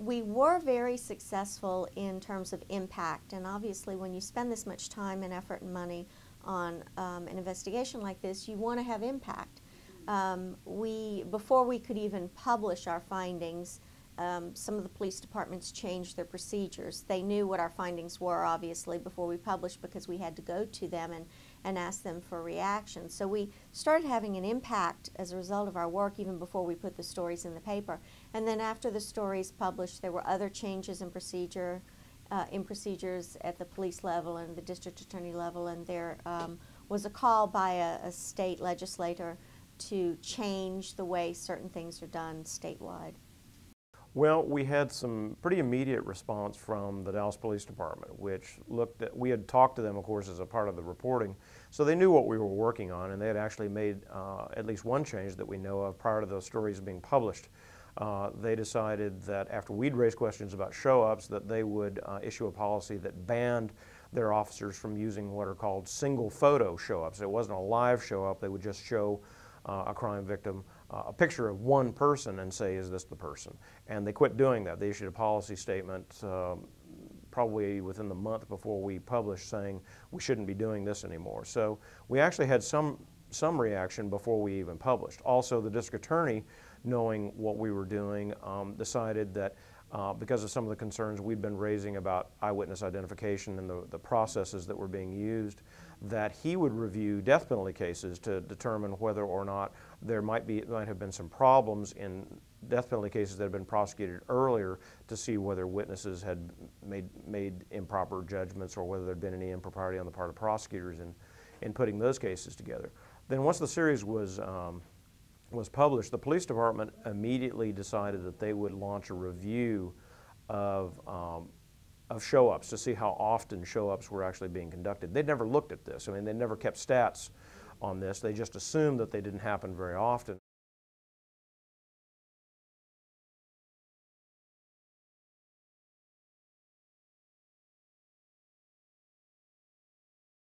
we were very successful in terms of impact, and obviously when you spend this much time and effort and money on an investigation like this, you want to have impact. Before we could even publish our findings, some of the police departments changed their procedures. They knew what our findings were, obviously, before we published, because we had to go to them and ask them for reaction. So we started having an impact as a result of our work even before we put the stories in the paper. And then after the stories published, there were other changes in procedures at the police level and the district attorney level, and there was a call by a state legislator to change the way certain things are done statewide. Well, we had some pretty immediate response from the Dallas Police Department, which we had talked to them, of course, as a part of the reporting, so they knew what we were working on, and they had actually made at least one change that we know of prior to those stories being published. They decided that after we'd raised questions about show-ups, that they would issue a policy that banned their officers from using what are called single photo show-ups. It wasn't a live show-up. They would just show a crime victim a picture of one person and say, is this the person? And they quit doing that. They issued a policy statement probably within the month before we published, saying we shouldn't be doing this anymore. So we actually had some reaction before we even published. Also, the district attorney, knowing what we were doing, decided that because of some of the concerns we'd been raising about eyewitness identification and the processes that were being used, that he would review death penalty cases to determine whether or not there might have been some problems in death penalty cases that had been prosecuted earlier, to see whether witnesses had made improper judgments or whether there had been any impropriety on the part of prosecutors in putting those cases together. Then once the series was published, the police department immediately decided that they would launch a review of show-ups to see how often show-ups were actually being conducted. They'd never looked at this. I mean, they never kept stats on this. They just assumed that they didn't happen very often.